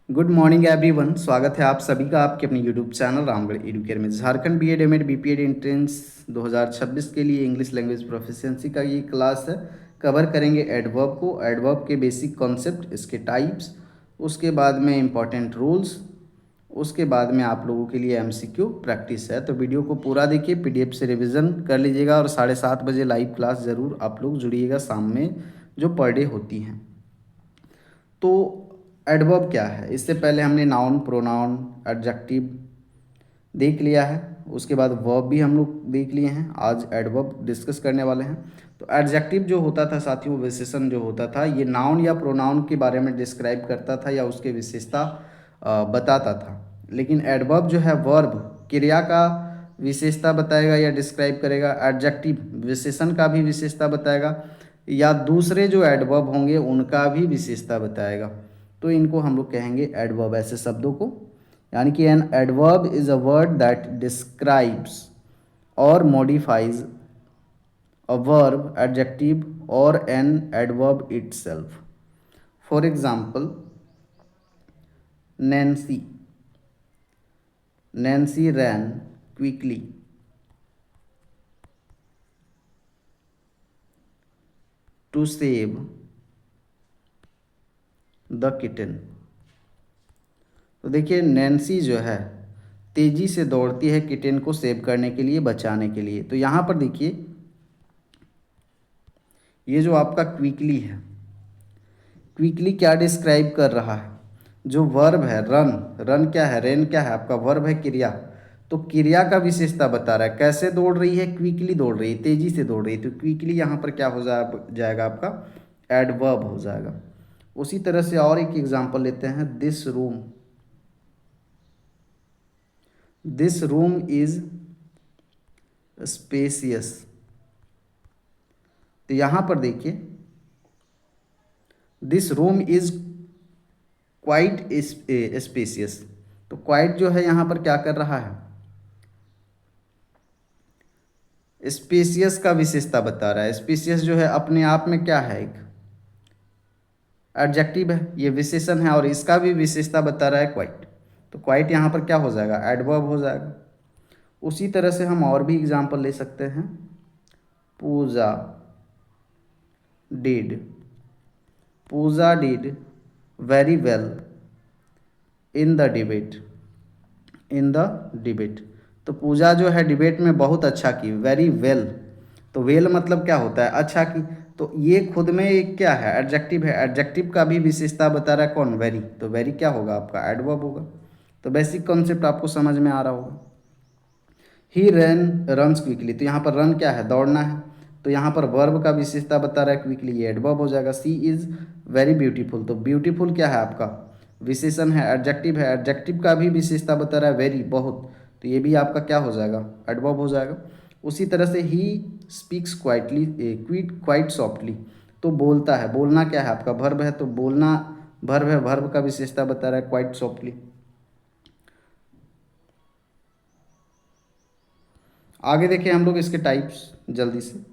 Good morning everyone. स्वागत है आप सभी का आपके अपने यूट्यूब चैनल रामगढ़ एडुकेयर में। Jharkhand BEd MEd BPEd entrance 2026 के लिए इंग्लिश लैंग्वेज प्रोफिशिएंसी का ये क्लास है। कवर करेंगे एडवर्ब को, एडवर्ब के बेसिक कॉन्सेप्ट, इसके टाइप्स, उसके बाद में इंपॉर्टेंट रूल्स, उसके बाद में आप लोगों के लिए एमसीक्यू प्रैक्टिस है। तो वीडियो को पूरा देखिए, पीडीएफ से रिवीजन कर लीजिएगा और 7:30 बजे लाइव क्लास ज़रूर आप लोग जुड़िएगा शाम में, जो पर डे होती हैं। तो एडवर्ब क्या है, इससे पहले हमने नाउन, प्रोनाउन, एडजेक्टिव देख लिया है। उसके बाद वर्ब भी हम लोग देख लिए हैं। आज एडवर्ब डिस्कस करने वाले हैं। तो एडजेक्टिव जो होता था साथियों, विशेषण जो होता था, ये नाउन या प्रोनाउन के बारे में डिस्क्राइब करता था या उसके विशेषता बताता था। लेकिन एडवर्ब जो है वर्ब, क्रिया का विशेषता बताएगा या डिस्क्राइब करेगा। एडजेक्टिव विशेषण का भी विशेषता बताएगा या दूसरे जो एडवर्ब होंगे उनका भी विशेषता बताएगा। तो इनको हम लोग कहेंगे एडवर्ब, ऐसे शब्दों को। यानी कि an adverb is a word that describes और मॉडिफाइज अ वर्ब, एडजेक्टिव और an adverb itself. For example, Nancy, Nancy ran quickly. To save the kitten. तो देखिए, नैन्सी जो है तेजी से दौड़ती है किटन को सेव करने के लिए, बचाने के लिए। तो यहाँ पर देखिए, ये जो आपका क्विकली है, क्विकली क्या डिस्क्राइब कर रहा है? जो वर्ब है रन, रन क्या है, रेन क्या है आपका वर्ब है, क्रिया। तो क्रिया का विशेषता बता रहा है, कैसे दौड़ रही है, क्विकली दौड़ रही है, तेजी से दौड़ रही है। तो क्विकली यहाँ पर क्या हो जाएगा आपका एडवर्ब हो जाएगा। उसी तरह से और एक एग्जांपल लेते हैं, this room, this room is spacious. तो यहाँ पर देखिए, this room is quite spacious. तो क्वाइट जो है यहाँ पर क्या कर रहा है, स्पेसियस का विशेषता बता रहा है। स्पेसियस जो है अपने आप में क्या है, एक एडजेक्टिव है, ये विशेषण है और इसका भी विशेषता बता रहा है क्वाइट। तो क्वाइट यहाँ पर क्या हो जाएगा, एडवर्ब हो जाएगा। उसी तरह से हम और भी एग्जांपल ले सकते हैं, Puja did, Puja did very well in the debate, in the debate. तो पूजा जो है डिबेट में बहुत अच्छा की, वेरी वेल। तो वेल मतलब क्या होता है, अच्छा की। तो ये खुद में एक क्या है, एडजेक्टिव है। एडजेक्टिव का भी विशेषता बता रहा है कौन, वेरी। तो वेरी क्या होगा आपका, एडवर्ब होगा। तो बेसिक कॉन्सेप्ट आपको समझ में आ रहा होगा। ही रन रन्स क्विकली, तो यहाँ पर रन क्या है, दौड़ना है। तो यहाँ पर वर्ब का विशेषता बता रहा है क्विकली, ये एडवर्ब हो जाएगा। सी इज वेरी ब्यूटीफुल, तो ब्यूटीफुल क्या है आपका विशेषण है, एडजेक्टिव है। एडजेक्टिव का भी विशेषता बता रहा है वेरी, बहुत। तो ये भी आपका क्या हो जाएगा, एडवर्ब हो जाएगा। उसी तरह से he speaks quietly, quite softly, तो बोलता है, बोलना क्या है आपका वर्ब है। तो बोलना वर्ब है, वर्ब का विशेषता बता रहा है क्वाइट सॉफ्टली। आगे देखिए हम लोग इसके टाइप्स जल्दी से।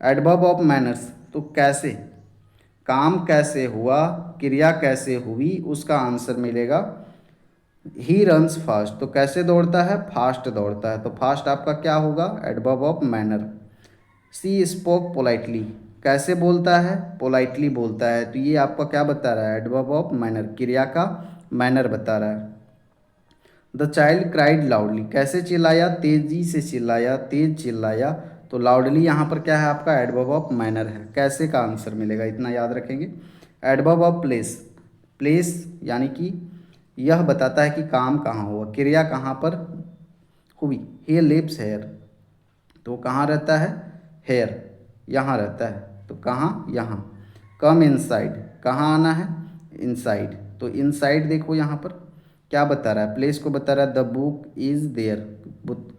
एडवर्ब ऑफ मैनर्स, तो कैसे, काम कैसे हुआ, क्रिया कैसे हुई, उसका आंसर मिलेगा ही रन्स फास्ट। तो कैसे दौड़ता है, फास्ट दौड़ता है। तो फास्ट आपका क्या होगा, adverb of manner. She spoke politely, कैसे बोलता है, पोलाइटली बोलता है। तो ये आपका क्या बता रहा है, एडवर्ब ऑफ मैनर, क्रिया का मैनर बता रहा है। द चाइल्ड क्राइड लाउडली, कैसे चिल्लाया, तेजी से चिल्लाया, तेज चिल्लाया। तो लाउडली यहाँ पर क्या है आपका एडवर्ब ऑफ मैनर है। कैसे का आंसर मिलेगा, इतना याद रखेंगे। एडवर्ब ऑफ प्लेस, प्लेस यानी कि यह बताता है कि काम कहाँ हुआ, क्रिया कहाँ पर हुई। ही लिव्स हेयर, तो कहाँ रहता है, हेयर, यहाँ रहता है। तो कहाँ, यहाँ। कम इनसाइड, कहाँ आना है, इनसाइड। तो इनसाइड देखो यहाँ पर क्या बता रहा है, प्लेस को बता रहा है। द बुक इज़ देयर,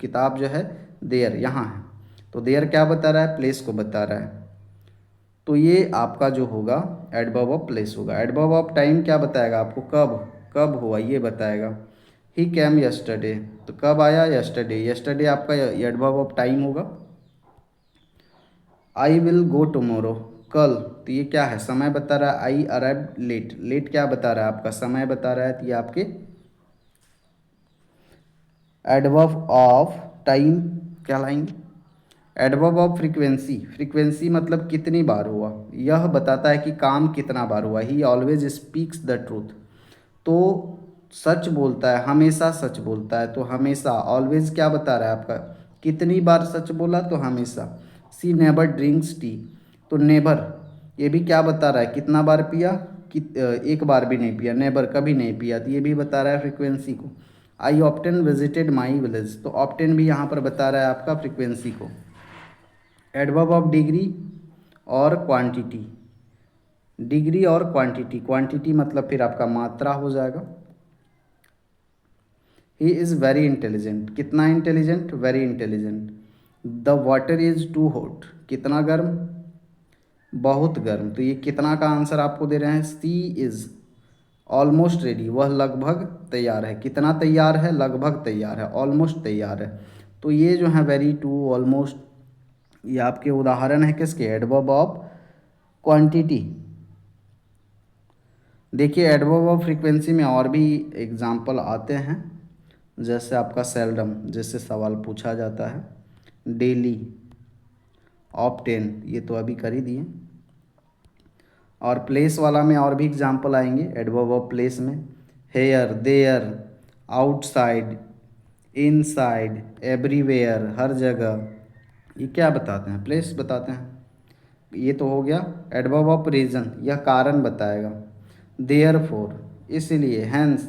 किताब जो है देयर यहाँ है। तो देयर क्या बता रहा है, प्लेस को बता रहा है। तो ये आपका जो होगा एडवर्ब ऑफ प्लेस होगा। एडवर्ब ऑफ टाइम क्या बताएगा आपको, कब, कब हुआ ये बताएगा। ही कैम यस्टरडे, तो कब आया, यस्टरडे। यस्टरडे आपका एडवर्ब ऑफ टाइम होगा। आई विल गो टुमारो, कल तो ये क्या है, समय बता रहा है। आई अराइव लेट, लेट क्या बता रहा है, आपका समय बता रहा है, तो ये आपके एडवर्ब ऑफ टाइम क्या लाएंगे। एडवर्ब ऑफ फ्रीक्वेंसी, फ्रीक्वेंसी मतलब कितनी बार हुआ, यह बताता है कि काम कितना बार हुआ। ही ऑलवेज स्पीक्स द ट्रूथ, तो सच बोलता है, हमेशा सच बोलता है, तो हमेशा ऑलवेज क्या बता रहा है आपका, कितनी बार सच बोला, तो हमेशा। सी नेवर ड्रिंक्स टी, तो नेवर ये भी क्या बता रहा है, कितना बार पिया, कि एक बार भी नहीं पिया, नेवर कभी नहीं पिया, तो ये भी बता रहा है फ्रीक्वेंसी को। I often visited my village, तो ऑप्टेन भी यहाँ पर बता रहा है आपका फ्रीक्वेंसी को। एडवर्ब ऑफ डिग्री और क्वांटिटी, डिग्री और क्वांटिटी, क्वांटिटी मतलब फिर आपका मात्रा हो जाएगा। ही इज़ वेरी इंटेलिजेंट, कितना intelligent, very intelligent. The water is too hot, कितना गर्म, बहुत गर्म, तो ये कितना का आंसर आपको दे रहे हैं। सी इज़ ऑलमोस्ट रेडी, वह लगभग तैयार है, कितना तैयार है, लगभग तैयार है, ऑलमोस्ट तैयार है। तो ये जो है वेरी, टू, ऑलमोस्ट, ये आपके उदाहरण है किसके, एडवर्ब ऑफ क्वांटिटी। देखिए एडवर्ब ऑफ फ्रीक्वेंसी में और भी एग्जाम्पल आते हैं, जैसे आपका सेल्डम, जैसे सवाल पूछा जाता है, डेली, ऑप्टेन, ये तो अभी कर ही दिए। और प्लेस वाला में और भी एग्जाम्पल आएंगे एडवर्ब ऑफ प्लेस में, here, there, outside, inside, everywhere, हर जगह, ये क्या बताते हैं, प्लेस बताते हैं। ये तो हो गया। एडवर्ब ऑफ रीज़न, यह कारण बताएगा। देयरफॉर, इसलिए, हैंस,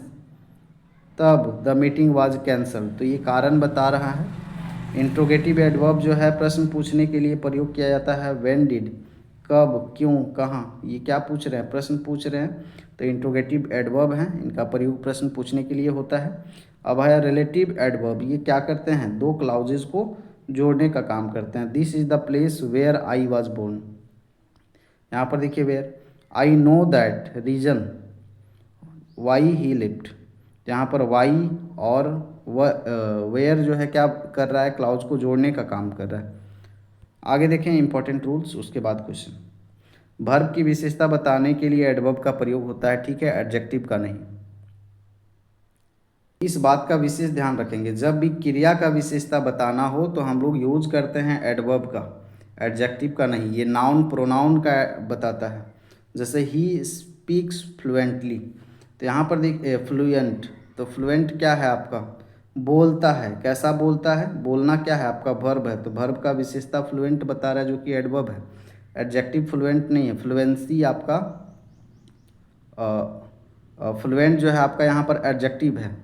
तब, द मीटिंग वाज कैंसल, तो ये कारण बता रहा है। इंट्रोगेटिव एडवर्ब जो है प्रश्न पूछने के लिए प्रयोग किया जाता है। व्हेन डिड, कब, क्यों, कहाँ, ये क्या पूछ रहे हैं, प्रश्न पूछ रहे हैं, तो इंट्रोगेटिव एडवर्ब हैं, इनका प्रयोग प्रश्न पूछने के लिए होता है। अब है रिलेटिव एडवर्ब, ये क्या करते हैं, दो क्लाउजेज को जोड़ने का काम करते हैं। This is the place where I was born, यहाँ पर देखिए where, I know that reason why he left, यहाँ पर वाई और वेयर जो है क्या कर रहा है, क्लाउज को जोड़ने का काम कर रहा है। आगे देखें इंपॉर्टेंट रूल्स, उसके बाद क्वेश्चन। वर्ब की विशेषता बताने के लिए एडवर्ब का प्रयोग होता है, ठीक है, एडजेक्टिव का नहीं। इस बात का विशेष ध्यान रखेंगे, जब भी क्रिया का विशेषता बताना हो तो हम लोग यूज करते हैं एडवर्ब का, एडजेक्टिव का नहीं। ये नाउन प्रोनाउन का बताता है। जैसे ही स्पीक्स फ्लुएंटली, तो यहाँ पर देखिए फ्लुएंट, तो फ्लुएंट क्या है आपका, बोलता है, कैसा बोलता है, बोलना क्या है आपका वर्ब है, तो वर्ब का विशेषता फ्लुएंट बता रहा है, जो कि एडवर्ब है। एडजेक्टिव फ्लुएंट नहीं है, फ्लुएंसी आपका, फ्लुएंट जो है आपका यहाँ पर एडजेक्टिव है,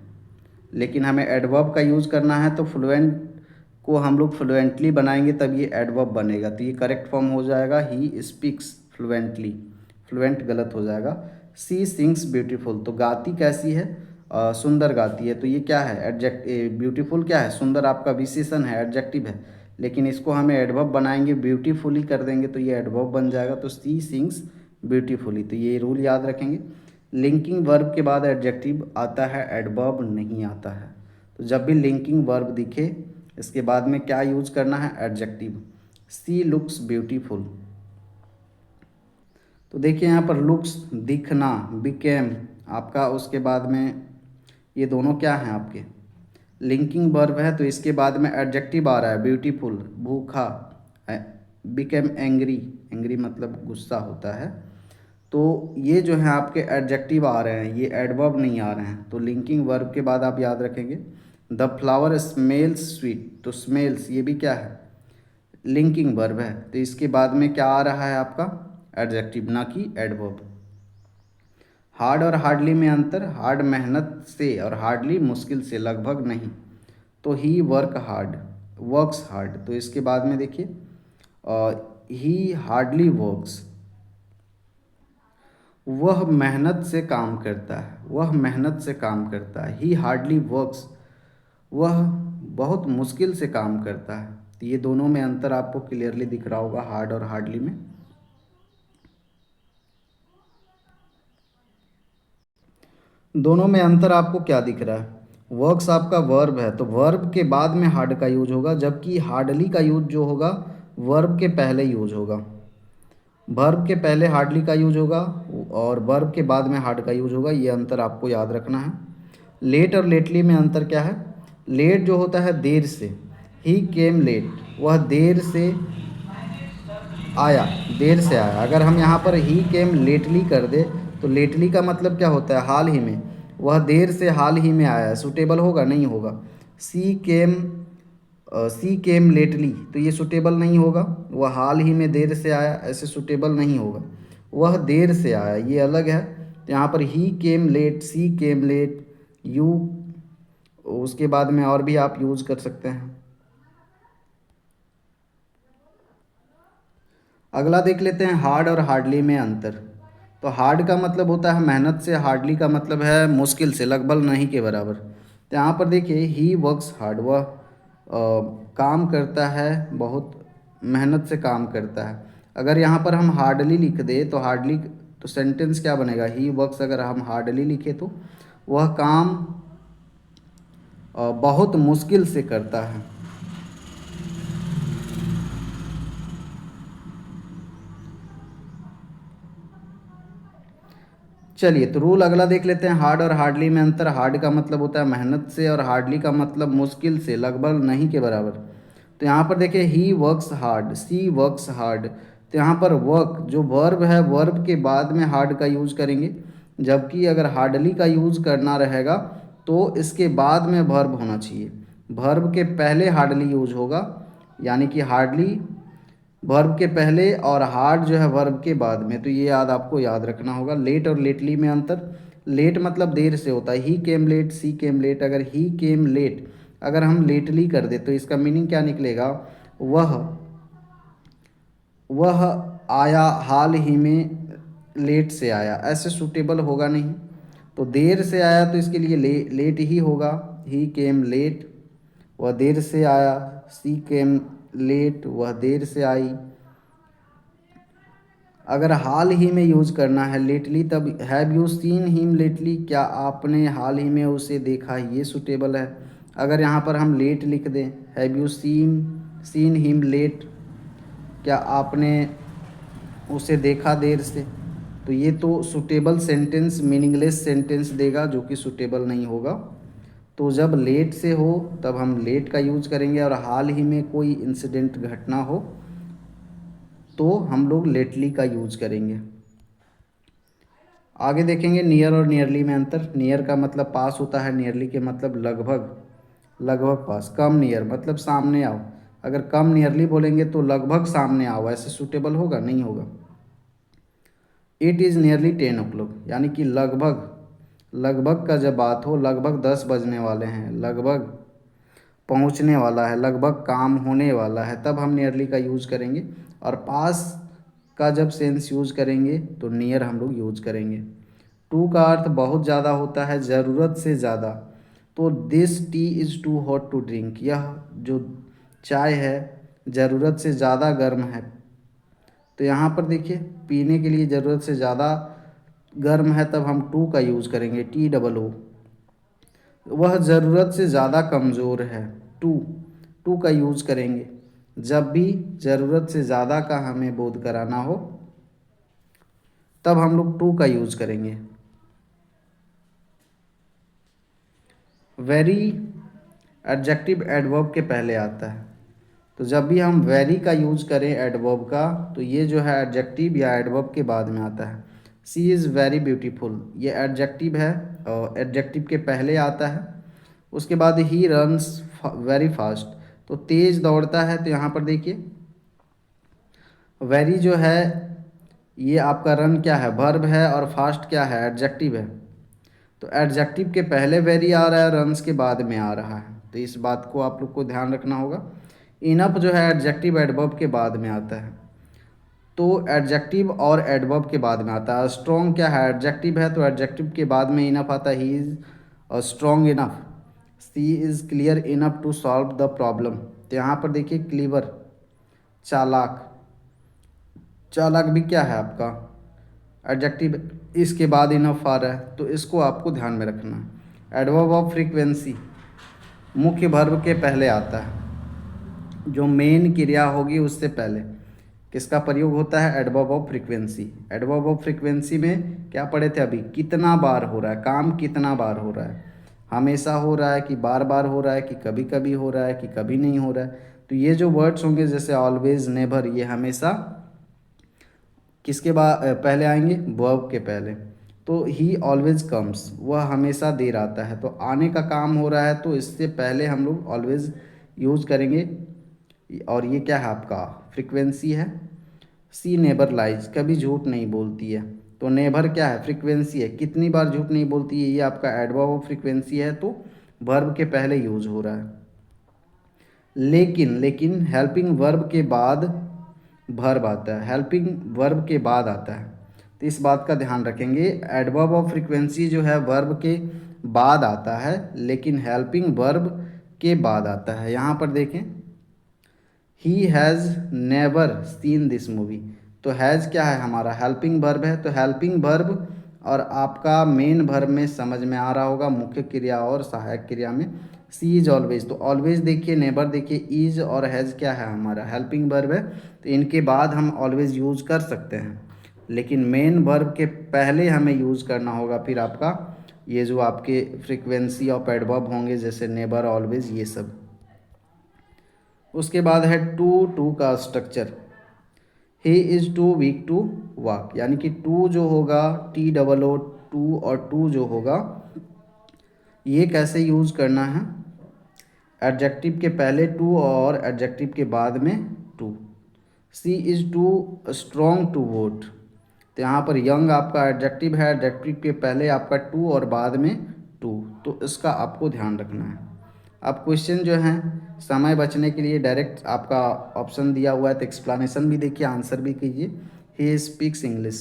लेकिन हमें एडवर्ब का यूज़ करना है, तो फ्लुएंट को हम लोग फ्लुएंटली बनाएंगे तब ये एडवर्ब बनेगा, तो ये करेक्ट फॉर्म हो जाएगा ही स्पीक्स फ्लुएंटली, फ्लुएंट गलत हो जाएगा। सी सिंग्स ब्यूटीफुल, तो गाती कैसी है, सुंदर गाती है, तो ये क्या है, ब्यूटीफुल क्या है, सुंदर आपका विशेषण है, एडजेक्टिव है, लेकिन इसको हमें एडवर्ब बनाएंगे, ब्यूटीफुली कर देंगे तो ये एडवर्ब बन जाएगा। तो सी सिंग्स ब्यूटीफुली, तो ये रूल याद रखेंगे। लिंकिंग वर्ब के बाद एडजेक्टिव आता है, एडवर्ब नहीं आता है। तो जब भी लिंकिंग वर्ब दिखे इसके बाद में क्या यूज करना है, एडजेक्टिव। सी लुक्स ब्यूटीफुल, तो देखिए यहाँ पर लुक्स दिखना, बिकेम आपका, उसके बाद में ये दोनों क्या हैं आपके लिंकिंग वर्ब है, तो इसके बाद में एडजेक्टिव आ रहा है, ब्यूटीफुल, भूखा, बिकेम एंग्री, एंग्री मतलब गुस्सा होता है, तो ये जो है आपके एडजेक्टिव आ रहे हैं, ये एडवर्ब नहीं आ रहे हैं। तो लिंकिंग वर्ब के बाद आप याद रखेंगे द फ्लावर स्मेल्स स्वीट, तो स्मेल्स ये भी क्या है, लिंकिंग वर्ब है, तो इसके बाद में क्या आ रहा है आपका, एडजेक्टिव, ना कि एडवर्ब। हार्ड और हार्डली में अंतर, हार्ड मेहनत से और हार्डली मुश्किल से, लगभग नहीं, तो ही वर्क हार्ड, वर्क्स हार्ड, तो इसके बाद में देखिए ही हार्डली वर्क्स, वह मेहनत से काम करता है, वह मेहनत से काम करता है। ही हार्डली वर्क्स, वह बहुत मुश्किल से काम करता है। तो ये दोनों में अंतर आपको क्लियरली दिख रहा होगा, हार्ड और हार्डली में। दोनों में अंतर आपको क्या दिख रहा है, वर्क्स आपका वर्ब है, तो वर्ब के बाद में हार्ड का यूज होगा, जबकि हार्डली का यूज जो होगा वर्ब के पहले यूज होगा। वर्ब के पहले हार्डली का यूज होगा और वर्ब के बाद में हार्ड का यूज होगा, ये अंतर आपको याद रखना है। लेट और लेटली में अंतर क्या है? लेट जो होता है देर से, ही केम लेट, वह देर से आया, देर से आया। अगर हम यहाँ पर ही केम लेटली कर दे तो लेटली का मतलब क्या होता है? हाल ही में, वह देर से हाल ही में आया। सूटेबल होगा? नहीं होगा। सी केम लेटली, तो ये सूटेबल नहीं होगा। वह हाल ही में देर से आया, ऐसे सूटेबल नहीं होगा। वह देर से आया, ये अलग है। तो यहाँ पर he came late, she came late, you, उसके बाद में और भी आप यूज़ कर सकते हैं। अगला देख लेते हैं हार्ड और हार्डली में अंतर। तो हार्ड का मतलब होता है मेहनत से, हार्डली का मतलब है मुश्किल से, लगभग नहीं के बराबर। तो यहाँ पर देखिए ही वर्क्स हार्ड, वह काम करता है, बहुत मेहनत से काम करता है। अगर यहाँ पर हम हार्डली लिख दे तो हार्डली, तो सेंटेंस क्या बनेगा? ही वर्क्स, अगर हम हार्डली लिखे तो वह काम बहुत मुश्किल से करता है। चलिए, तो रूल अगला देख लेते हैं हार्ड और हार्डली में अंतर। हार्ड का मतलब होता है मेहनत से और हार्डली का मतलब मुश्किल से, लगभग नहीं के बराबर। तो यहाँ पर देखिए he works hard, she works hard. तो यहाँ पर वर्क जो वर्ब है, वर्ब के बाद में हार्ड का यूज करेंगे, जबकि अगर हार्डली का यूज करना रहेगा तो इसके बाद में वर्ब होना चाहिए। वर्ब के पहले हार्डली यूज होगा, यानी कि हार्डली वर्ब के पहले और हार्ड जो है वर्ब के बाद में। तो ये आपको याद रखना होगा। लेट और लेटली में अंतर। लेट मतलब देर से होता है, ही came late, she came late. अगर ही केम लेट अगर हम लेटली कर दे तो इसका मीनिंग क्या निकलेगा? वह वह आया, हाल ही में लेट से आया, ऐसे सूटेबल होगा नहीं। तो देर से आया तो इसके लिए लेट ही होगा। ही केम लेट, वह देर से आया। सी केम लेट, वह देर से आई। अगर हाल ही में यूज़ करना है लेटली, तब have you seen him lately, क्या आपने हाल ही में उसे देखा, ये सूटेबल है। अगर यहाँ पर हम लेट लिख दें, have you seen him let, क्या आपने उसे देखा देर से, तो ये तो सूटेबल सेंटेंस, मीनिंगलेस सेंटेंस देगा, जो कि सूटेबल नहीं होगा। तो जब लेट से हो तब हम लेट का यूज़ करेंगे, और हाल ही में कोई इंसिडेंट घटना हो तो हम लोग लेटली का यूज करेंगे। आगे देखेंगे नियर और नियरली में अंतर। नियर का मतलब पास होता है, नियरली के मतलब लगभग, लगभग पास। कम नियर मतलब सामने आओ। अगर कम नियरली बोलेंगे तो लगभग सामने आओ, ऐसे सूटेबल होगा? नहीं होगा। इट इज़ नियरली 10 o'clock, यानी कि लगभग, लगभग का जब बात हो, लगभग 10 बजने वाले हैं, लगभग पहुंचने वाला है, लगभग काम होने वाला है, तब हम नियरली का यूज़ करेंगे। और पास का जब सेंस यूज़ करेंगे तो नियर हम लोग यूज़ करेंगे। टू का अर्थ बहुत ज़्यादा होता है, ज़रूरत से ज़्यादा। तो this tea is too hot to drink, यह जो चाय है ज़रूरत से ज़्यादा गर्म है। तो यहाँ पर देखिए पीने के लिए ज़रूरत से ज़्यादा गर्म है, तब हम टू का यूज़ करेंगे, TOO। वह ज़रूरत से ज़्यादा कमज़ोर है, टू, टू का यूज़ करेंगे जब भी ज़रूरत से ज़्यादा का हमें बोध कराना हो, तब हम लोग टू का यूज़ करेंगे। वेरी एडजेक्टिव एडवर्ब के पहले आता है। तो जब भी हम वेरी का यूज़ करें एडवर्ब का, तो ये जो है एडजेक्टिव या एडवर्ब के बाद में आता है। सी इज़ वेरी ब्यूटीफुल, ये एडजेक्टिव है और एडजेक्टिव के पहले आता है। उसके बाद ही रन्स वेरी फास्ट, तो तेज़ दौड़ता है। तो यहाँ पर देखिए वेरी जो है ये आपका रन क्या है? वर्ब है, और फास्ट क्या है? एडजेक्टिव है। तो एडजेक्टिव के पहले वेरी आ रहा है, रन्स के बाद में आ रहा है, तो इस बात को आप लोग को ध्यान रखना होगा। इनफ जो है एडजेक्टिव एडवर्ब के बाद में आता है, तो एडजेक्टिव और एडवर्ब के बाद में आता है। स्ट्रॉन्ग क्या है? एडजेक्टिव है, तो एडजेक्टिव के बाद में इनफ आता है। He is strong enough. C is clear enough to solve the problem. तो यहाँ पर देखिए क्लीवर, चालाक, चालाक भी क्या है आपका? एडजेक्टिव, इसके बाद इनफ आ रहा है, तो इसको आपको ध्यान में रखना है। एडवर्ब ऑफ फ्रीक्वेंसी मुख्य वर्ब के पहले आता है, जो मेन क्रिया होगी उससे पहले। किसका प्रयोग होता है? Adverb of frequency. Adverb of frequency में क्या पढ़े थे अभी? कितना बार हो रहा है, काम कितना बार हो रहा है, हमेशा हो रहा है कि बार बार हो रहा है कि कभी कभी हो रहा है कि कभी नहीं हो रहा है। तो ये जो वर्ड्स होंगे जैसे ऑलवेज, नेवर, ये हमेशा किसके बाद पहले आएंगे? वर्ब के पहले। तो ही ऑलवेज कम्स, वह हमेशा देर आता है, तो आने का काम हो रहा है तो इससे पहले हम लोग ऑलवेज यूज़ करेंगे। और ये क्या है आपका? फ्रीक्वेंसी है। सी नेबर लाइज, कभी झूठ नहीं बोलती है। तो नेबर क्या है? फ्रीक्वेंसी है, कितनी बार झूठ नहीं बोलती है, ये आपका एडवर्ब ऑफ फ्रीक्वेंसी है, तो वर्ब के पहले यूज हो रहा है। लेकिन लेकिन हेल्पिंग वर्ब के बाद वर्ब आता है, हेल्पिंग वर्ब के बाद आता है, तो इस बात का ध्यान रखेंगे। एडवर्ब ऑफ फ्रीक्वेंसी जो है वर्ब के बाद आता है, लेकिन हेल्पिंग वर्ब के बाद आता है। यहाँ पर देखें, he has never seen this movie, तो हैज़ क्या है? हमारा हेल्पिंग वर्ब है, तो हेल्पिंग वर्ब और आपका मेन वर्ब में समझ में आ रहा होगा, मुख्य क्रिया और सहायक क्रिया में सी इज ऑलवेज। तो ऑलवेज देखिए, नेबर देखिए, इज और हैज़ क्या है? हमारा हेल्पिंग वर्ब है, तो इनके बाद हम ऑलवेज यूज़ कर सकते हैं, लेकिन मेन वर्ब के पहले हमें यूज़ करना होगा। फिर आपका ये जो आपके फ्रीक्वेंसी ऑफ एडवर्ब होंगे जैसे नेबर, ऑलवेज, ये सब। उसके बाद है टू का स्ट्रक्चर। He is too weak to walk, यानी कि टू जो होगा, TOO टू, और टू जो होगा ये कैसे यूज़ करना है? एडजेक्टिव के पहले टू और एडजेक्टिव के बाद में too. She is too strong to vote, तो यहाँ पर यंग आपका एडजेक्टिव है, एडजेक्टिव के पहले आपका टू और बाद में टू, तो इसका आपको ध्यान रखना है। अब क्वेश्चन जो है, समय बचने के लिए डायरेक्ट आपका ऑप्शन दिया हुआ है, तो एक्सप्लेनेशन भी देखिए, आंसर भी कीजिए। ही स्पीक्स इंग्लिश,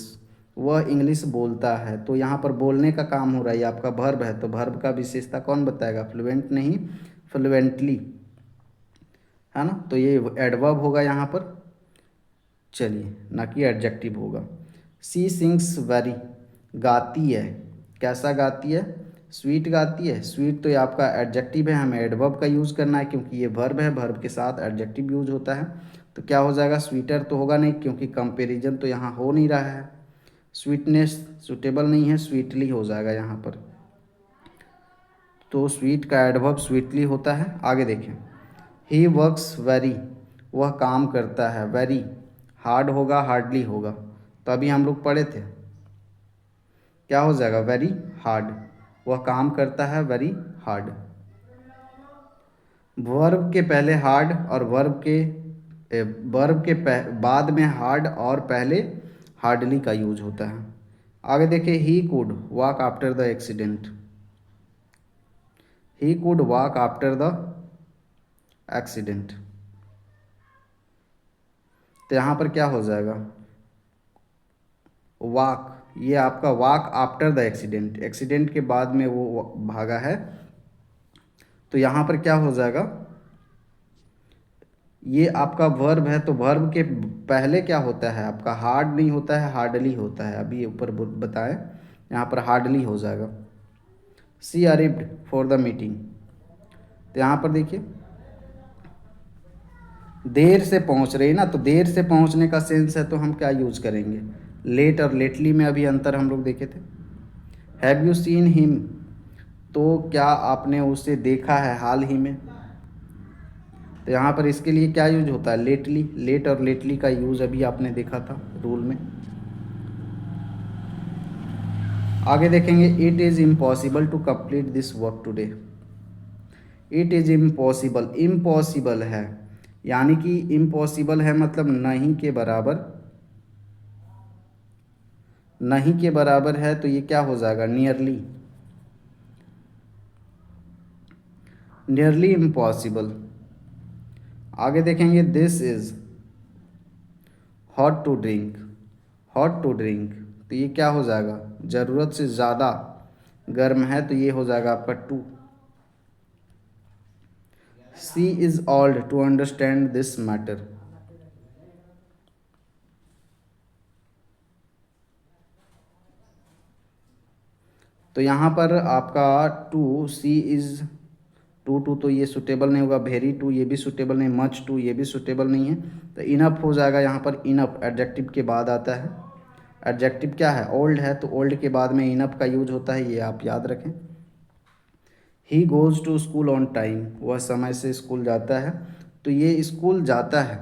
वह इंग्लिश बोलता है, तो यहाँ पर बोलने का काम हो रहा है, ये आपका वर्ब है, तो वर्ब का विशेषता कौन बताएगा? फ्लुएंट नहीं, फ्लुएंटली, है ना, तो ये एडवर्ब होगा यहाँ पर, चलिए, ना कि एडजेक्टिव होगा। सी सिंग्स वेरी, गाती है, कैसा गाती है? स्वीट गाती है। स्वीट तो ये आपका एडजेक्टिव है, हमें एडवर्ब का यूज़ करना है क्योंकि ये वर्ब है, वर्ब के साथ एडजेक्टिव यूज होता है, तो क्या हो जाएगा? स्वीटर तो होगा नहीं क्योंकि कंपेरिजन तो यहाँ हो नहीं रहा है। स्वीटनेस सुटेबल नहीं है, स्वीटली हो जाएगा यहाँ पर, तो स्वीट का एडवर्ब स्वीटली होता है। आगे देखें, ही वर्क्स वेरी, वह काम करता है, वेरी हार्ड होगा, हार्डली होगा, तो अभी हम लोग पढ़े थे, क्या हो जाएगा? वेरी हार्ड, वह काम करता है वेरी हार्ड। वर्ब के पहले हार्ड और वर्ब के बाद में हार्ड और पहले हार्डली का यूज होता है। आगे देखिए, he could walk after the accident, he could walk after the accident, तो यहाँ पर क्या हो जाएगा? वॉक, ये आपका walk after the accident, accident के बाद में वो भागा है, तो यहाँ पर क्या हो जाएगा? ये आपका वर्ब है, तो वर्ब के पहले क्या होता है आपका? हार्ड नहीं होता है, हार्डली होता है, अभी ऊपर बताएं, यहाँ पर हार्डली हो जाएगा। सी अरिव्ड फॉर द मीटिंग, तो यहाँ पर देखिए, देर से पहुँच रही ना, तो देर से पहुँचने का सेंस है, तो हम क्या यूज करेंगे? लेट और लेटली में अभी अंतर हम लोग देखे थे। हैव यू सीन हिम, तो क्या आपने उसे देखा है हाल ही में, तो यहाँ पर इसके लिए क्या यूज होता है? लेटली, लेट और लेटली का यूज अभी आपने देखा था रूल में। आगे देखेंगे, it is impossible to complete this work today, it is impossible, impossible है, यानी कि इम्पॉसिबल है मतलब नहीं के बराबर, नहीं के बराबर है, तो ये क्या हो जाएगा? Nearly, nearly impossible. आगे देखेंगे, this is hot to drink, hot to drink, तो ये क्या हो जाएगा? ज़रूरत से ज़्यादा गर्म है, तो ये हो जाएगा आपका too. She is old to understand this matter, तो यहाँ पर आपका too, she is too too तो ये सूटेबल नहीं होगा, वेरी टू ये भी सूटेबल नहीं, मच टू ये भी सूटेबल नहीं है। तो इनफ हो जाएगा यहाँ पर, इनफ एडजेक्टिव के बाद आता है। एडजेक्टिव क्या है, ओल्ड है, तो ओल्ड के बाद में इनफ का यूज होता है, ये आप याद रखें। He goes to school on time, वह समय से स्कूल जाता है। तो ये स्कूल जाता है,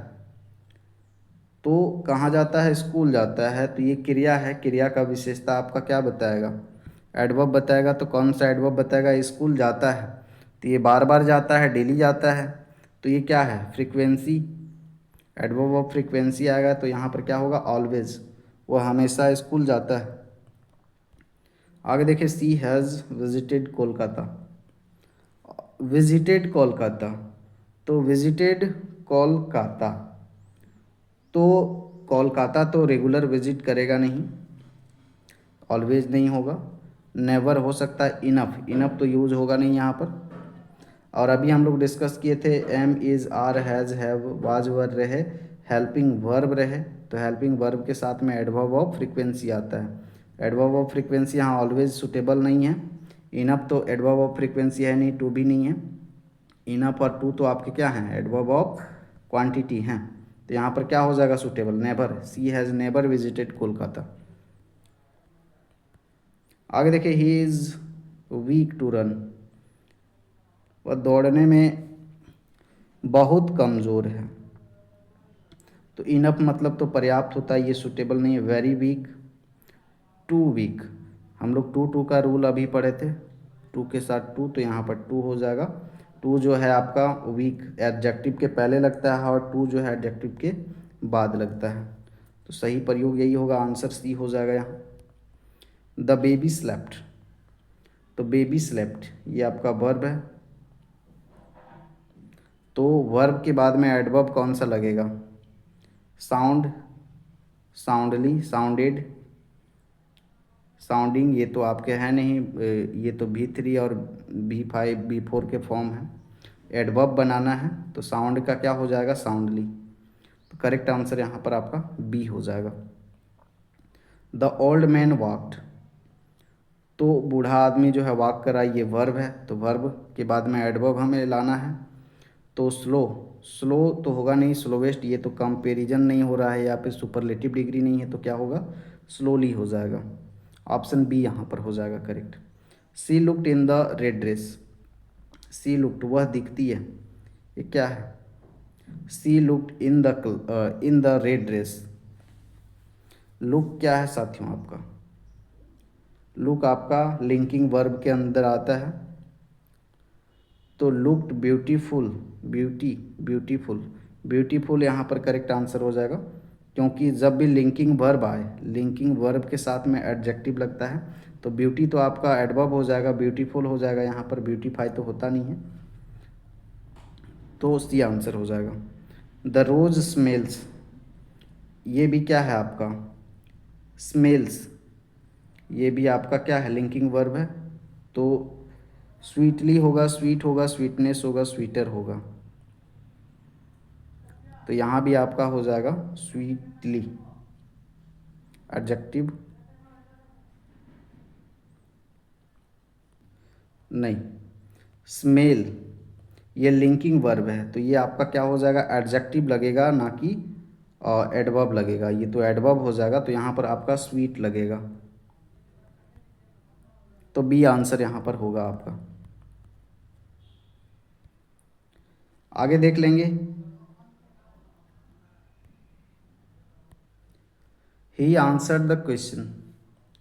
तो कहाँ जाता है, स्कूल जाता है, तो ये क्रिया है, क्रिया का विशेषता आपका क्या बताएगा, एडवर्ब बताएगा। तो कौन सा एडवर्ब बताएगा, स्कूल जाता है, तो ये बार बार जाता है, डेली जाता है, तो ये क्या है, फ्रीक्वेंसी, एडवर्ब ऑफ फ्रीक्वेंसी आएगा। तो यहाँ पर क्या होगा, ऑलवेज, वह हमेशा स्कूल जाता है। आगे देखिए, she has visited Kolkata, visited Kolkata, तो विजिटेड कोलकाता, तो कोलकाता तो रेगुलर विजिट करेगा नहीं, ऑलवेज नहीं होगा, नेवर हो सकता है, इनफ, इनफ तो यूज होगा नहीं यहाँ पर। और अभी हम लोग डिस्कस किए थे am, is, are, has, have, was, were रहे, हेल्पिंग वर्ब रहे, तो हेल्पिंग वर्ब के साथ में एडवर्ब ऑफ फ्रीक्वेंसी आता है। एडवर्ब ऑफ फ्रीक्वेंसी यहाँ ऑलवेज सुटेबल नहीं है, इनफ तो एडवर्ब ऑफ फ्रीक्वेंसी है नहीं, टू भी नहीं है, इनफ और टू तो आपके क्या हैं, एडवर्ब ऑफ क्वांटिटी हैं। तो यहाँ पर क्या हो जाएगा suitable, never, she has never visited Kolkata. आगे देखिए, he is weak to run, वह दौड़ने में बहुत कमज़ोर है। तो इनफ मतलब तो पर्याप्त होता है, ये सूटेबल नहीं है, वेरी वीक, टू वीक, हम लोग टू टू का रूल अभी पढ़े थे, टू के साथ टू, तो यहाँ पर टू हो जाएगा। टू जो है आपका वीक एडजेक्टिव के पहले लगता है, और टू जो है एडजेक्टिव के बाद लगता है, तो सही प्रयोग यही होगा, आंसर सी हो जाएगा यहाँ। द बेबी स्लेप्ट, तो बेबी स्लेप्ट ये आपका वर्ब है, तो वर्ब के बाद में एडवर्ब कौन सा लगेगा, साउंड, साउंडली, साउंडेड, साउंडिंग, ये तो आपके हैं नहीं, ये तो V3 और V5 V4 के फॉर्म हैं। एडवर्ब बनाना है तो साउंड का क्या हो जाएगा, साउंडली, तो करेक्ट आंसर यहाँ पर आपका बी हो जाएगा। द ओल्ड मैन वॉक्ड, तो बूढ़ा आदमी जो है वॉक करा, ये वर्ब है, तो वर्ब के बाद में एडवर्ब हमें लाना है। तो स्लो, स्लो तो होगा नहीं, स्लोवेस्ट ये तो कंपेरिजन नहीं हो रहा है, यहाँ पे सुपरलेटिव डिग्री नहीं है, तो क्या होगा, स्लोली हो जाएगा, ऑप्शन बी यहाँ पर हो जाएगा correct. She looked in the red dress, she looked वह दिखती है, ये क्या है, she looked in the red dress, look क्या है साथियों आपका, लुक आपका लिंकिंग वर्ब के अंदर आता है, तो looked beautiful, beauty, beautiful, beautiful यहाँ पर करेक्ट आंसर हो जाएगा, क्योंकि जब भी लिंकिंग वर्ब आए, लिंकिंग वर्ब के साथ में एडजेक्टिव लगता है, तो ब्यूटी तो आपका एडवर्ब हो जाएगा, ब्यूटीफुल हो जाएगा, यहाँ पर ब्यूटीफाई तो होता नहीं है, तो सी आंसर हो जाएगा। द रोज स्मेल्स, ये भी क्या है आपका, स्मेल्स, ये भी आपका क्या है, लिंकिंग वर्ब है, तो स्वीटली होगा, स्वीट होगा, स्वीटनेस होगा, स्वीटर होगा, तो यहाँ भी आपका हो जाएगा स्वीटली, एडजेक्टिव नहीं, स्मेल ये लिंकिंग वर्ब है, तो ये आपका क्या हो जाएगा, एडजेक्टिव लगेगा ना कि एडवर्ब लगेगा, ये तो एडवर्ब हो जाएगा, तो यहाँ पर आपका स्वीट लगेगा, तो बी आंसर यहाँ पर होगा आपका। आगे देख लेंगे, he answer the question,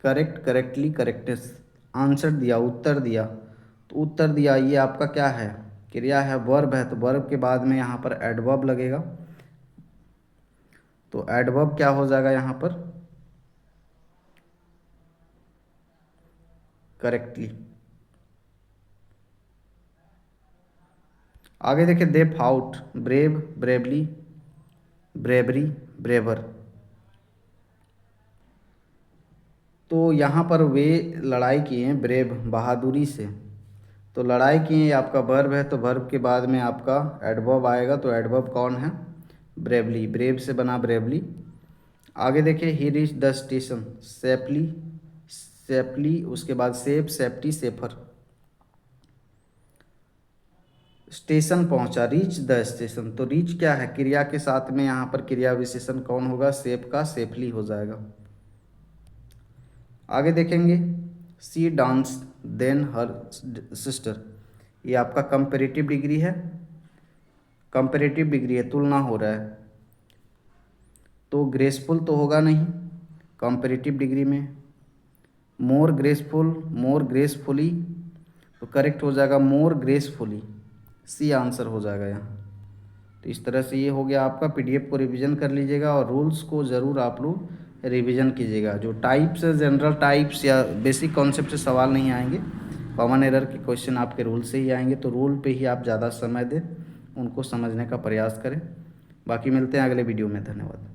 correct, correctly, correctness, answer दिया, उत्तर दिया, तो उत्तर दिया ये आपका क्या है, क्रिया है, वर्ब है, तो वर्ब के बाद में यहाँ पर एडवर्ब लगेगा, तो एडवर्ब क्या हो जाएगा यहाँ पर, करेक्टली। आगे देखिए, they fought, brave, bravely, bravery, braver, तो यहाँ पर वे लड़ाई किए हैं, ब्रेव बहादुरी से, तो लड़ाई किए आपका वर्ब है, तो वर्ब के बाद में आपका एडवर्ब आएगा, तो एडवर्ब कौन है, ब्रेवली, ब्रेव से बना ब्रेवली। आगे देखिए, he reach the station safely, safely उसके बाद सेफ, सेफ्टी, सेफर, स्टेशन पहुंचा, रीच द स्टेशन। तो रीच क्या है, क्रिया के साथ में यहाँ पर क्रिया विशेषण कौन होगा, सेफ का सेफली हो जाएगा। आगे देखेंगे, सी डांस देन हर सिस्टर, ये आपका कंपेरेटिव डिग्री है, कंपेरेटिव डिग्री है, तुलना हो रहा है, तो ग्रेसफुल तो होगा नहीं कंपेरेटिव डिग्री में। मोर ग्रेसफुल, मोर ग्रेसफुली, तो करेक्ट हो जाएगा मोर ग्रेसफुली, सी आंसर हो जाएगा यहाँ। तो इस तरह से ये हो गया आपका। पीडीएफ को रिवीजन कर लीजिएगा और रूल्स को ज़रूर आप लोग रिवीजन कीजिएगा। जो टाइप्स है, जनरल टाइप्स या बेसिक कॉन्सेप्ट से सवाल नहीं आएंगे, कॉमन एरर के क्वेश्चन आपके रूल से ही आएंगे। तो रूल पे ही आप ज़्यादा समय दें, उनको समझने का प्रयास करें। बाकी मिलते हैं अगले वीडियो में, धन्यवाद।